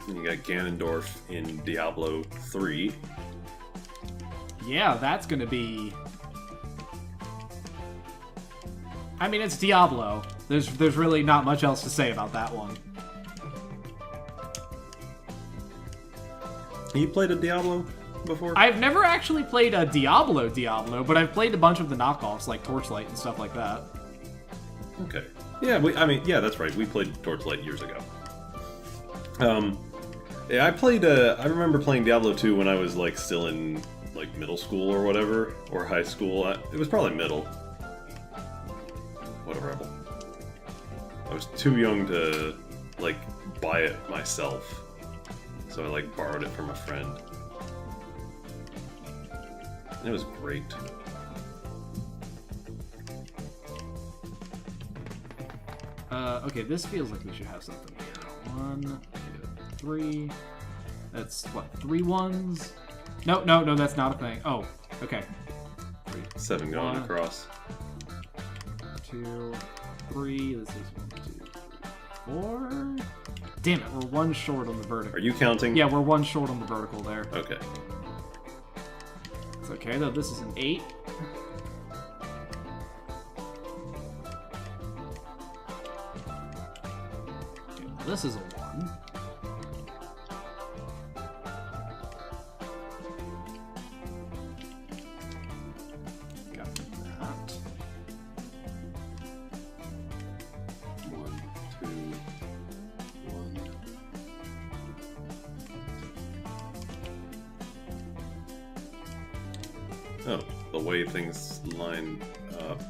And you got Ganondorf in Diablo 3. Yeah, that's gonna be... I mean, it's Diablo. There's really not much else to say about that one. You played a Diablo before? I've never actually played a Diablo, but I've played a bunch of the knockoffs, like Torchlight and stuff like that. Okay. Yeah, yeah, that's right. We played Torchlight years ago. Yeah, I remember playing Diablo 2 when I was, like, still in, like, middle school or whatever, or high school. It was probably middle. Whatever. I was too young to, like, buy it myself. So I, like, borrowed it from a friend. And it was great. Okay, this feels like we should have something here. 1, 2, 3. That's, what, 3 ones? No, that's not a thing. Oh, okay. 7 going across. 2, 3. This is 1, 2, 3, 4. Damn it, we're 1 short on the vertical. Are you counting? Yeah, we're 1 short on the vertical there. Okay. It's okay, though. This is an 8. Okay, this is a 1. Got that. 1, 2, 1. Oh, the way things line up.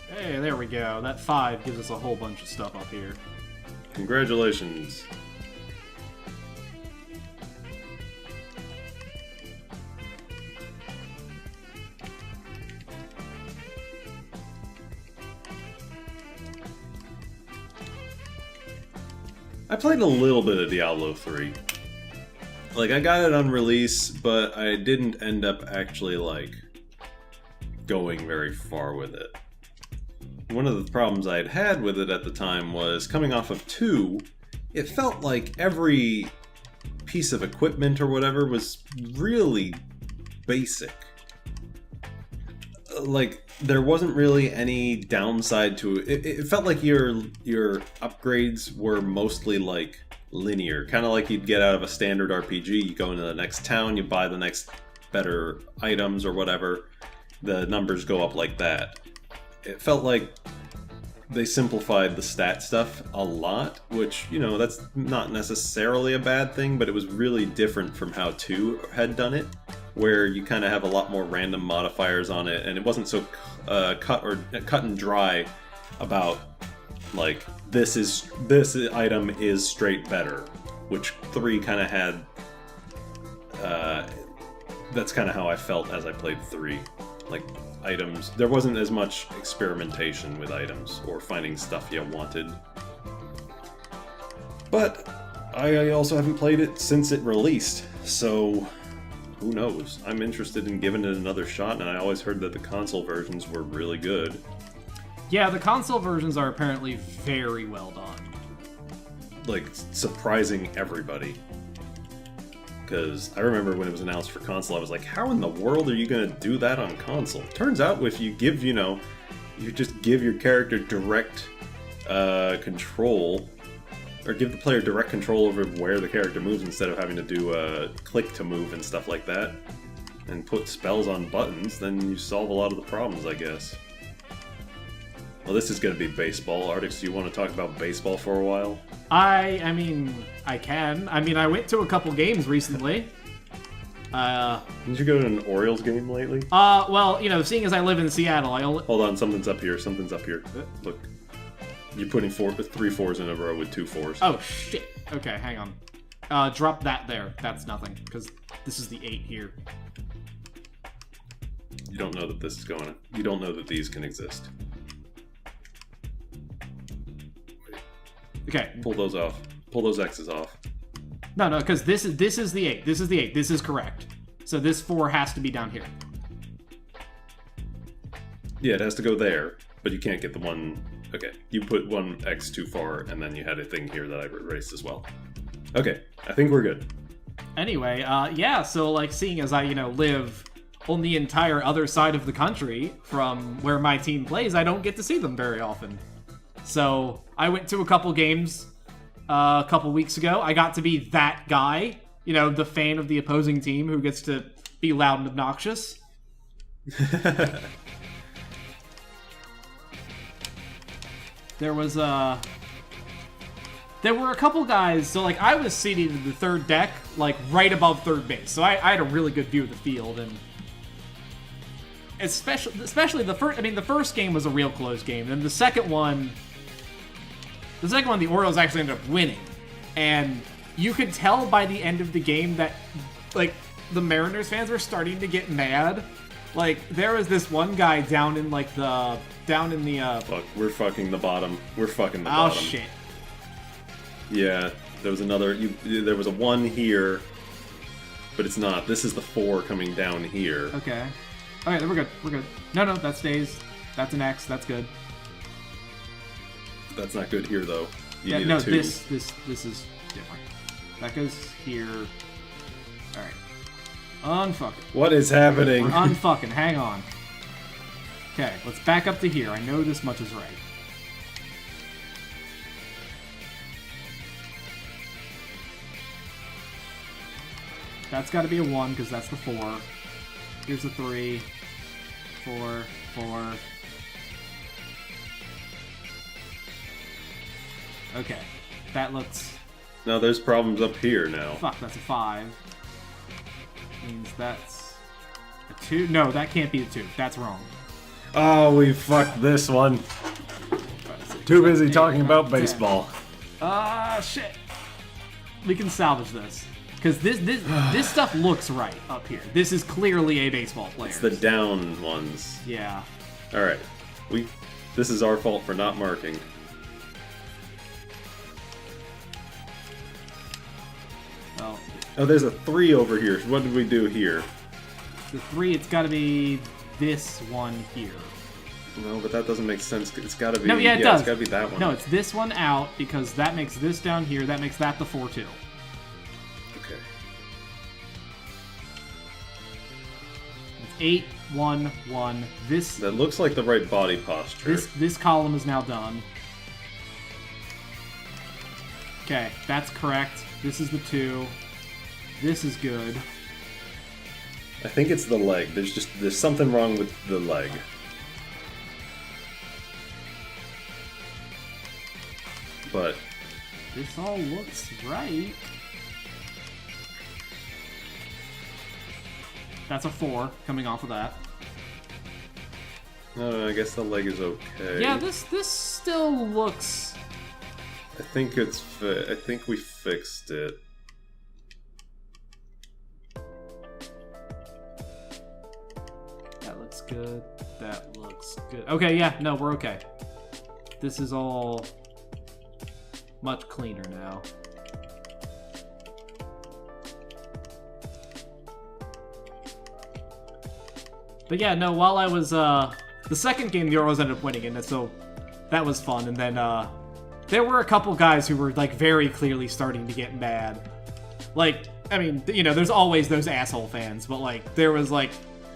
Hey, there we go. That 5 gives us a whole bunch of stuff up here. Congratulations. I played a little bit of Diablo 3. Like, I got it on release, but I didn't end up actually, like, going very far with it. One of the problems I had had with it at the time was, coming off of 2, it felt like every piece of equipment or whatever was really basic. Like, there wasn't really any downside to it. It felt like your upgrades were mostly, like, linear. Kind of like you'd get out of a standard RPG. You go into the next town, you buy the next better items or whatever. The numbers go up like that. It felt like they simplified the stat stuff a lot, which, you know, that's not necessarily a bad thing, but it was really different from how 2 had done it, where you kind of have a lot more random modifiers on it, and it wasn't so cut and dry about, like, this item is straight better, which 3 kind of had. That's kind of how I felt as I played 3. Like, items, there wasn't as much experimentation with items or finding stuff you wanted. But I also haven't played it since it released, so who knows? I'm interested in giving it another shot, and I always heard that the console versions were really good. Yeah, the console versions are apparently very well done. Like, surprising everybody. Because I remember when it was announced for console, I was like, how in the world are you going to do that on console? Turns out if you give, you just give your character direct control, or give the player direct control over where the character moves instead of having to do a click to move and stuff like that, and put spells on buttons, then you solve a lot of the problems, I guess. Well, this is going to be baseball. Artix, do you want to talk about baseball for a while? I mean, I can. I mean, I went to a couple games recently. Did you go to an Orioles game lately? Well, seeing as I live in Seattle, I only... Hold on, something's up here. Something's up here. Look. You're putting 3 4s in a row with 2 4s. Oh, shit. Okay, hang on. Drop that there. That's nothing, because this is the 8 here. You don't know that this is going... You don't know that these can exist. Okay. Pull those off. Pull those X's off. No, because this is the 8. This is the 8. This is correct. So this 4 has to be down here. Yeah, it has to go there, but you can't get the one... Okay, you put one X too far, and then you had a thing here that I erased as well. Okay, I think we're good. Anyway, yeah, so, like, seeing as I, live on the entire other side of the country from where my team plays, I don't get to see them very often. So, I went to a couple games a couple weeks ago. I got to be that guy, the fan of the opposing team who gets to be loud and obnoxious. There were a couple guys, so like I was seated in the third deck, like right above third base, so I had a really good view of the field, and especially the first. I mean, the first game was a real close game, and the second one, the Orioles actually ended up winning, and you could tell by the end of the game that like the Mariners fans were starting to get mad. Like there was this one guy down in the Fuck, we're fucking the bottom. We're fucking the bottom. Oh shit. Yeah, there was another. There was a 1 here, but it's not. This is the 4 coming down here. Okay. Okay, then we're good. We're good. No, that stays. That's an X. That's good. That's not good here though. You need no, a 2. this is different. That goes here. All right. Unfucking. What is happening? We're unfucking. Hang on. Okay, let's back up to here. I know this much is right. That's got to be a 1 because that's the 4. Here's the 3. 4, 4. Okay, that looks... No, there's problems up here now. Fuck, that's a 5. Means that's a 2. No, that can't be a 2. That's wrong. Oh, we fucked this one. Too busy talking about baseball. Shit. We can salvage this. Because this stuff looks right up here. This is clearly a baseball player. It's the down ones. Yeah. Alright. This is our fault for not marking. Well, oh, there's a 3 over here. What did we do here? the 3, it's got to be this one here. No, but that doesn't make sense. It's got to be... No, yeah, it does. It's got to be that one. No, it's this one out because that makes this down here. That makes that the 4-2. Okay. It's 8, 1, 1. This... That looks like the right body posture. This column is now done. Okay, that's correct. This is the 2. This is good. I think it's the leg. There's something wrong with the leg. But this all looks right. That's a 4 coming off of that. I guess the leg is okay. Yeah, this still looks... I think I think we fixed it. That looks good. That looks good. Okay, yeah, no, we're okay. This is all much cleaner now. But yeah, no, while I was, the second game, the Orioles ended up winning, and so that was fun, and then, there were a couple guys who were, like, very clearly starting to get mad. Like, I mean, there's always those asshole fans, but, like, there was, like,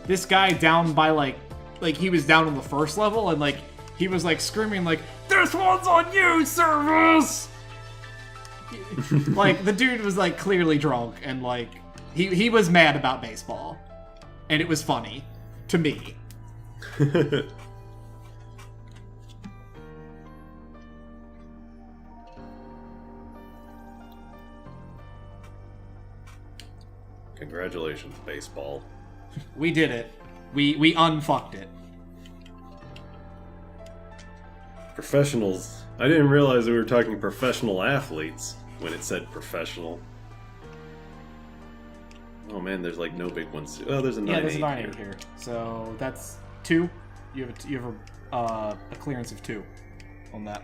this guy down by, like, he was down on the first level, and, like, he was, like, screaming, like, "This one's on you, Service!" Like, the dude was, like, clearly drunk, and, like, he was mad about baseball. And it was funny. To me. Congratulations, baseball. We did it. We unfucked it. Professionals. I didn't realize we were talking professional athletes when it said professional. Oh man, there's like no big ones. Oh, there's a 9-8 Yeah, there's a 9-8 here. here. So that's 2. You have a clearance of 2 on that.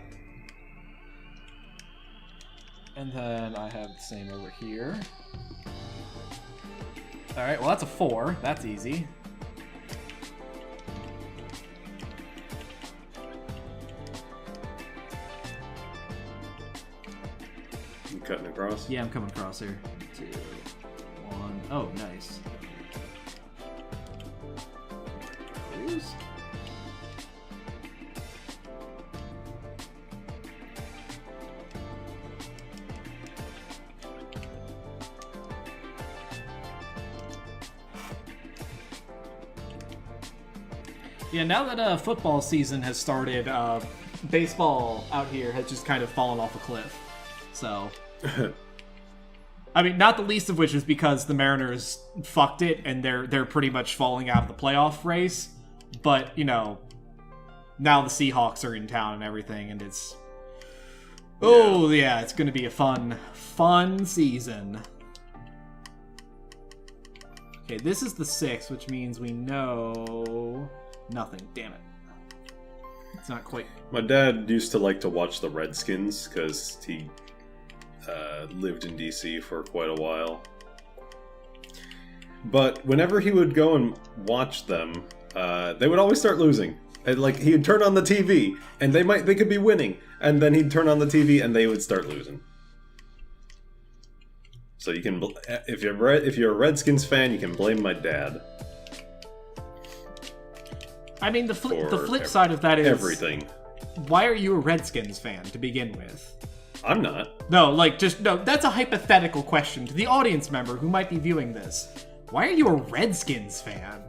And then I have the same over here. Alright, well that's a 4. That's easy. You cutting across? Yeah, I'm coming across here. 2, 1. Oh, nice. Those. Yeah, now that football season has started, baseball out here has just kind of fallen off a cliff. So, I mean, not the least of which is because the Mariners fucked it and they're pretty much falling out of the playoff race. But, you know, now the Seahawks are in town and everything, and it's... Oh, yeah, it's going to be a fun season. Okay, this is the 6, which means we know... nothing. Damn it. It's not quite... My dad used to like to watch the Redskins, because he lived in DC for quite a while. But whenever he would go and watch them, they would always start losing. And, like, he'd turn on the TV, and they could be winning, and then he'd turn on the TV, and they would start losing. So you can, if you're a Redskins fan, you can blame my dad. I mean, the flip side of that is everything. Why are you a Redskins fan to begin with? I'm not. No, like, no, that's a hypothetical question to the audience member who might be viewing this. Why are you a Redskins fan?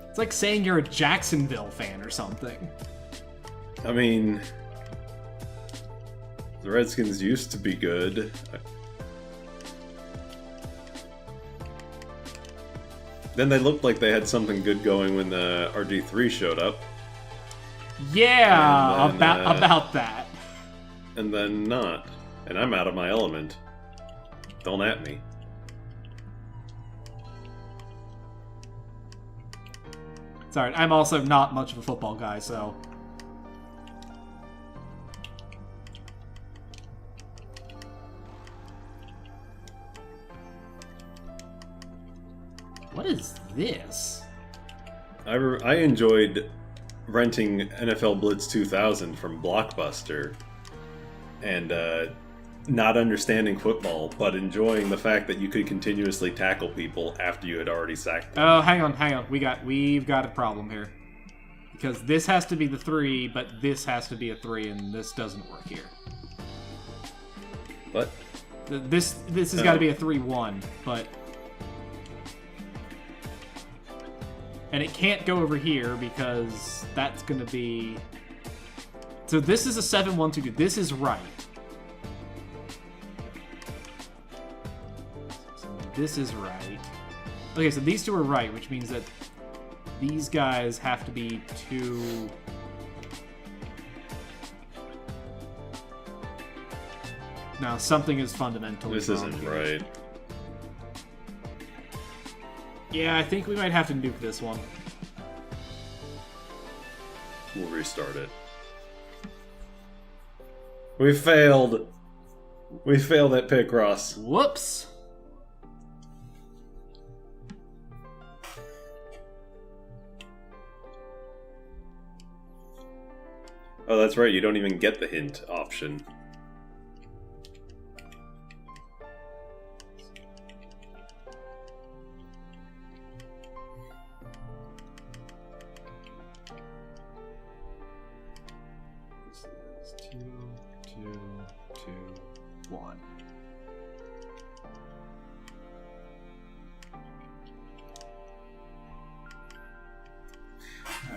It's like saying you're a Jacksonville fan or something. I mean, the Redskins used to be good. Then they looked like they had something good going when the RG3 showed up. Yeah, then, about that. And then not. And I'm out of my element. Don't at me. Sorry, I'm also not much of a football guy, so... What is this? I enjoyed renting NFL Blitz 2000 from Blockbuster and not understanding football, but enjoying the fact that you could continuously tackle people after you had already sacked them. Oh, hang on. We've got a problem here. Because this has to be the 3, but this has to be a 3, and this doesn't work here. What? This has got to be a 3-1, but... And it can't go over here because that's going to be... So this is a 7-1-2-2. This is right. So this is right. Okay, so these two are right, which means that these guys have to be 2... Now, something is fundamentally This wrong isn't here. right. Yeah, I think we might have to nuke this one. We'll restart it. We failed. We failed at Picross. Whoops. Oh, that's right. You don't even get the hint option. This is 2, 2, 2, 1.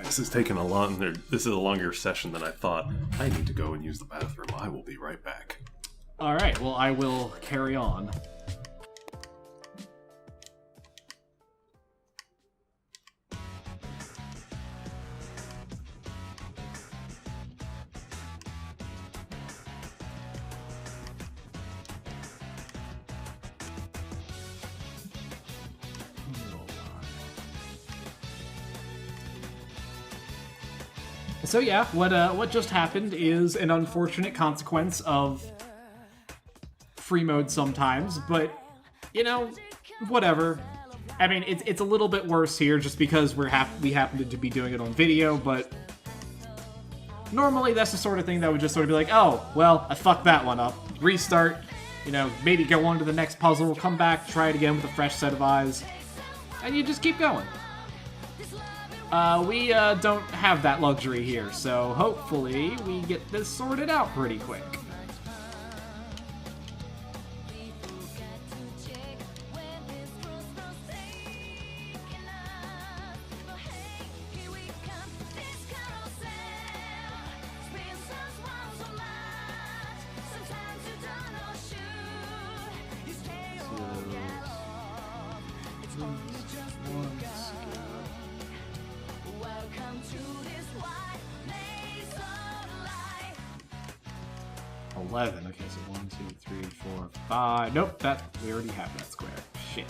This is taking a longer. This is a longer session than I thought. I need to go and use the bathroom. I will be right back. All right. Well, I will carry on. So yeah, what just happened is an unfortunate consequence of free mode sometimes, but, you know, whatever. I mean, it's a little bit worse here just because we happen to be doing it on video, but normally that's the sort of thing that would just sort of be like, oh, well, I fucked that one up. Restart, you know, maybe go on to the next puzzle, come back, try it again with a fresh set of eyes, and you just keep going. We don't have that luxury here, so hopefully we get this sorted out pretty quick. Okay, so 1, 2, 3, 4, 5. Nope, we already have that square. Shit.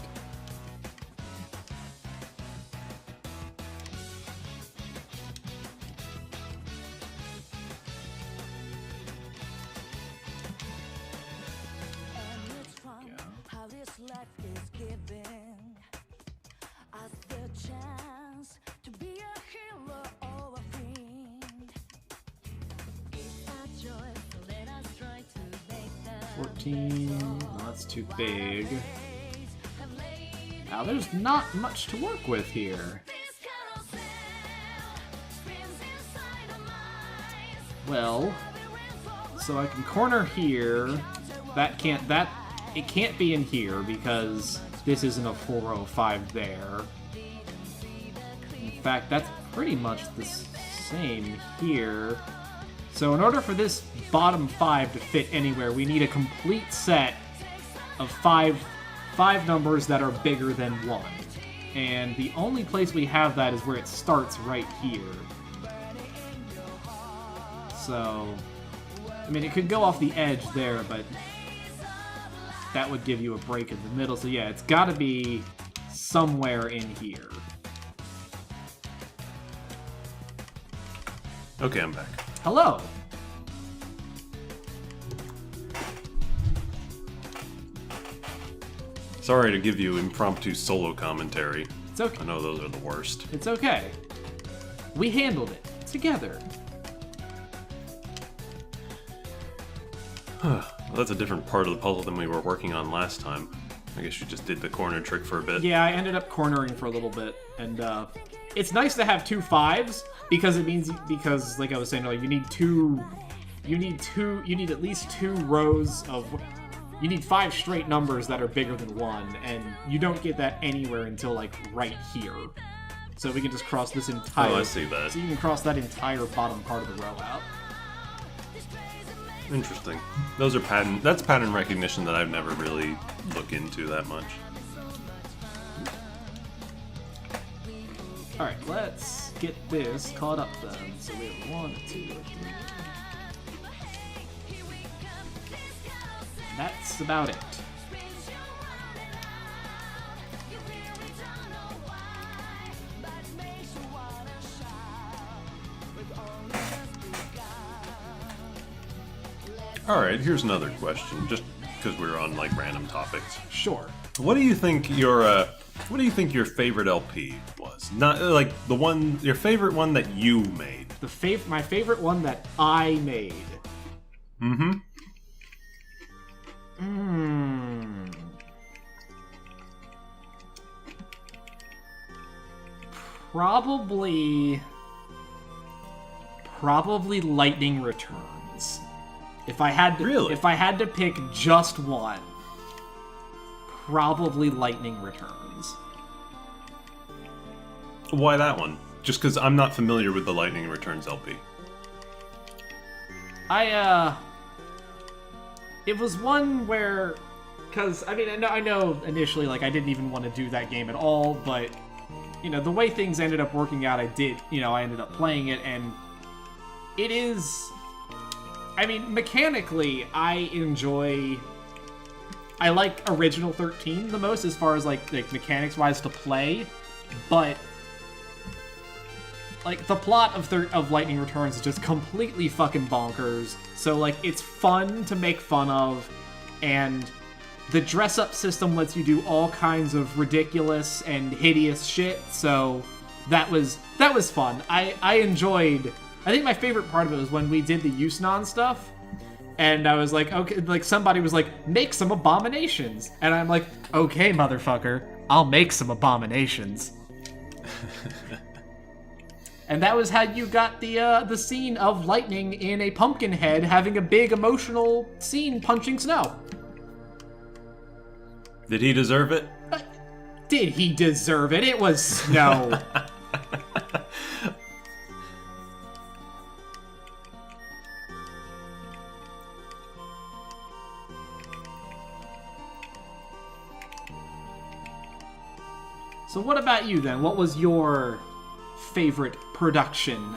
No, that's too big. Now, there's not much to work with here. Well, so I can corner here. It can't be in here because this isn't a 405 there. In fact, that's pretty much the same here. So in order for this bottom 5 to fit anywhere, we need a complete set of five numbers that are bigger than 1. And the only place we have that is where it starts right here. So, I mean, it could go off the edge there, but that would give you a break in the middle. So yeah, it's got to be somewhere in here. Okay, I'm back. Hello. Sorry to give you impromptu solo commentary. It's okay. I know those are the worst. It's okay. We handled it together. Well, that's a different part of the puzzle than we were working on last time. I guess you just did the corner trick for a bit. Yeah, I ended up cornering for a little bit, and it's nice to have 2 5s because it means like I was saying earlier, you need at least 2 rows of. You need 5 straight numbers that are bigger than 1, and you don't get that anywhere until, like, right here. So we can just cross this entire... Oh, I see that. So you can cross that entire bottom part of the row out. Interesting. Those are that's pattern recognition that I've never really looked into that much. Alright, let's get this caught up then. So we have 1, 2, 3... That's about it. Alright, here's another question, just because we're on, like, random topics. Sure. What do you think your favorite LP was? Not, like, your favorite one that you made. My favorite one that I made. Mm-hmm. Probably Lightning Returns. If I had to pick just one, probably Lightning Returns. Why that one? Just because I'm not familiar with the Lightning Returns LP. It was one where, because, I mean, I know initially, like, I didn't even want to do that game at all, but, you know, the way things ended up working out, I ended up playing it, and it is, I mean, mechanically, I like Original 13 the most as far as, like mechanics-wise to play, but like, the plot of Lightning Returns is just completely fucking bonkers. So, like, it's fun to make fun of, and the dress-up system lets you do all kinds of ridiculous and hideous shit, so that was fun. I enjoyed... I think my favorite part of it was when we did the Yusnon stuff, and I was like, okay, like, somebody was like, make some abominations. And I'm like, okay, motherfucker, I'll make some abominations. And that was how you got the scene of Lightning in a pumpkin head having a big emotional scene punching snow. Did he deserve it? Did he deserve it? It was snow. So what about you then? What was your favorite production?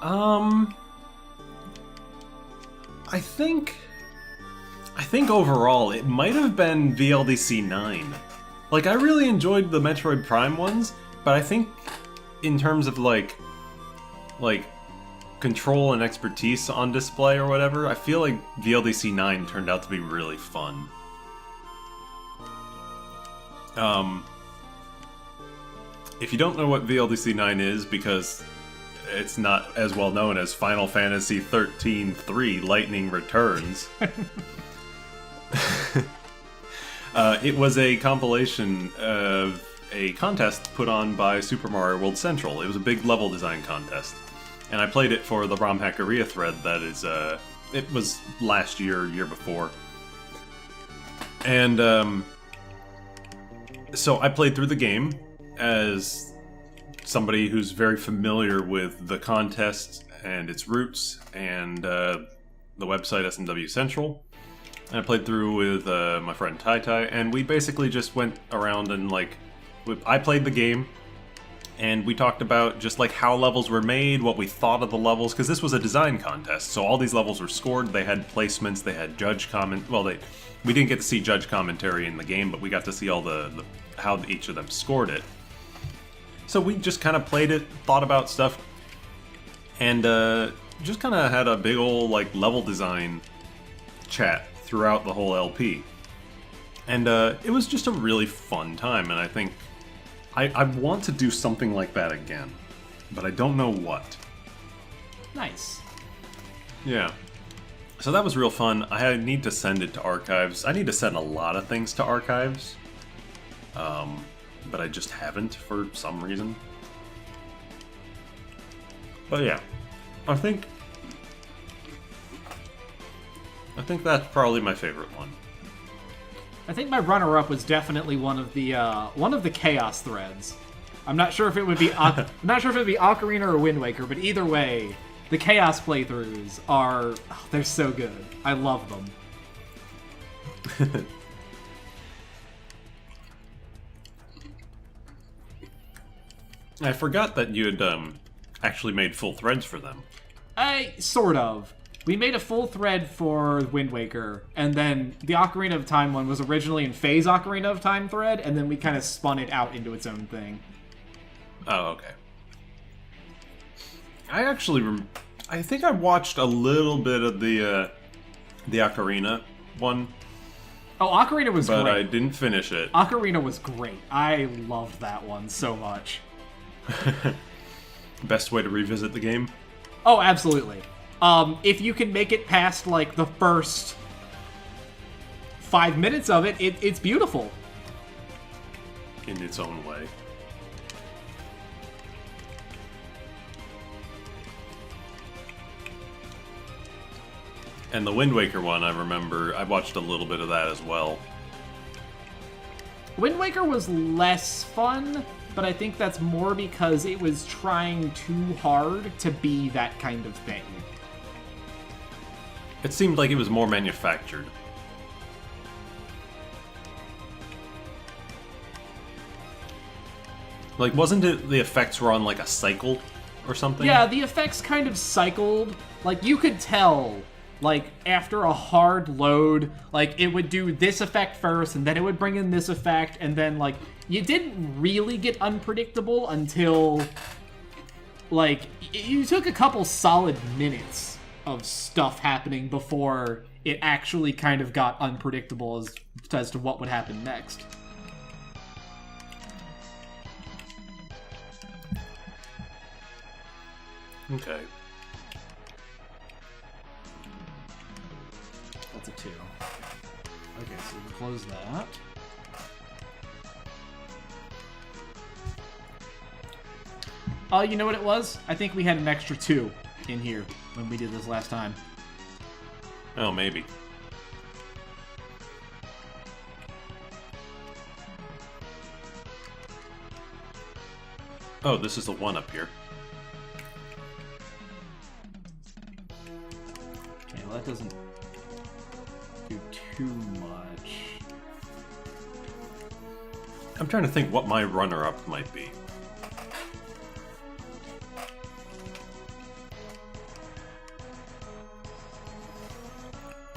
I think overall it might have been VLDC 9. Like, I really enjoyed the Metroid Prime ones, but I think in terms of like control and expertise on display or whatever, I feel like VLDC 9 turned out to be really fun. If you don't know what VLDC 9 is, because it's not as well known as Final Fantasy 13-3 Lightning Returns, it was a compilation of a contest put on by Super Mario World Central. It was a big level design contest, and I played it for the ROM Hackeria thread that is, it was last year before. And, so I played through the game as somebody who's very familiar with the contest and its roots and the website SMW Central. And I played through with my friend Tai Tai, and we basically just went around and I played the game, and we talked about just like how levels were made, what we thought of the levels, because this was a design contest, so all these levels were scored, they had placements, they had judge comment. Well, we didn't get to see judge commentary in the game, but we got to see all the how each of them scored it. So we just kind of played it, thought about stuff, and just kind of had a big old level design chat throughout the whole LP. And it was just a really fun time, and I think I want to do something like that again, but I don't know what. Nice. Yeah. So that was real fun. I need to send it to archives. I need to send a lot of things to archives. But I just haven't for some reason. But yeah, I think that's probably my favorite one. I think my runner-up was definitely one of the Chaos threads. I'm not sure if it would be Ocarina or Wind Waker, but either way, the Chaos playthroughs they're so good. I love them. I forgot that you had actually made full threads for them. Sort of. We made a full thread for Wind Waker, and then the Ocarina of Time one was originally in Faye's Ocarina of Time thread, and then we kind of spun it out into its own thing. Oh, okay. I think I watched a little bit of the Ocarina one. Oh, Ocarina was great. But I didn't finish it. Ocarina was great. I loved that one so much. Best way to revisit the game? Oh, absolutely. If you can make it past, the first 5 minutes of it, it's beautiful. In its own way. And the Wind Waker one, I remember, I watched a little bit of that as well. Wind Waker was less fun, but I think that's more because it was trying too hard to be that kind of thing. It seemed like it was more manufactured. Wasn't it the effects were on a cycle or something? Yeah, the effects kind of cycled. You could tell, after a hard load, it would do this effect first, and then it would bring in this effect, and then, you didn't really get unpredictable until like, you took a couple solid minutes of stuff happening before it actually kind of got unpredictable as to what would happen next. Okay. That's a 2. Okay, so we can close that. Oh, you know what it was? I think we had an extra 2 in here when we did this last time. Oh, maybe. Oh, this is the one up here. Okay, well that doesn't do too much. I'm trying to think what my runner-up might be.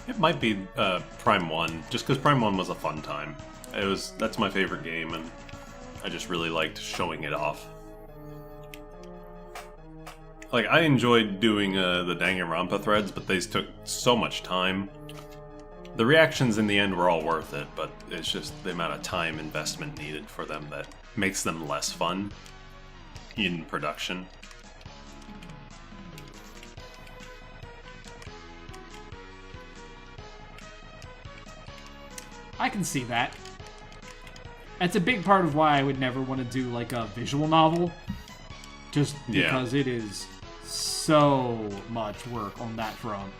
It might be Prime 1, just because Prime 1 was a fun time. That's my favorite game, and I just really liked showing it off. Like, I enjoyed doing the Danganronpa threads, but they took so much time. The reactions in the end were all worth it, but it's just the amount of time investment needed for them that makes them less fun in production. I can see that. That's a big part of why I would never want to do, like, a visual novel. Just because it is so much work on that front.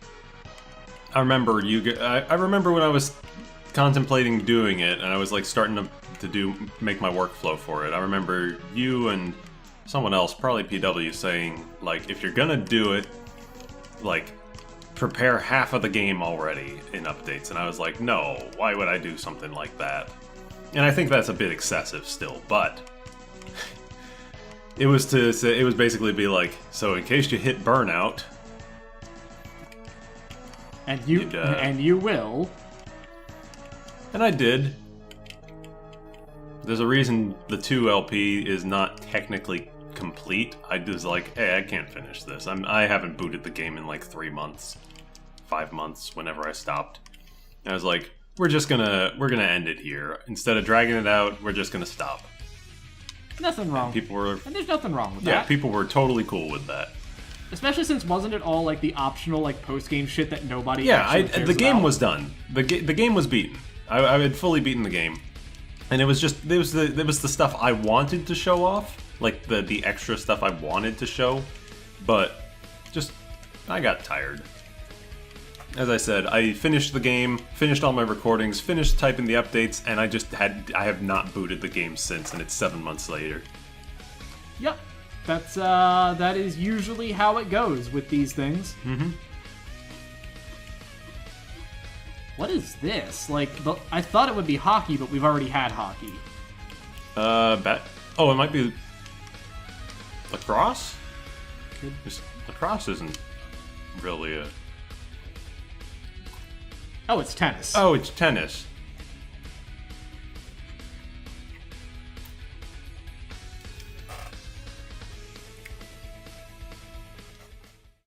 I remember I remember when I was contemplating doing it, and I was like starting to make my workflow for it. I remember you and someone else, probably PW, saying like, if you're gonna do it, like, prepare half of the game already in updates. And I was like, no, why would I do something like that? And I think that's a bit excessive still, but it was basically be like, so in case you hit burnout, and you will. And I did. There's a reason the 2 LP is not technically complete. I was like, hey, I can't finish this. I haven't booted the game in like 3 months, 5 months, whenever I stopped. And I was like, we're gonna end it here. Instead of dragging it out, we're just gonna stop. Nothing wrong. And there's nothing wrong with that. Yeah, people were totally cool with that. Especially since wasn't it all like the optional like post game shit that nobody? The game was done. The game was beaten. I had fully beaten the game, and it was the stuff I wanted to show off, like the extra stuff I wanted to show, but just I got tired. As I said, I finished the game, finished all my recordings, finished typing the updates, and I have not booted the game since, and it's 7 months later. Yep. That is usually how it goes with these things. Mm-hmm. What is this? Like, I thought it would be hockey, but we've already had hockey. Oh, it might be lacrosse? Lacrosse isn't really a... Oh, it's tennis. Oh, it's tennis.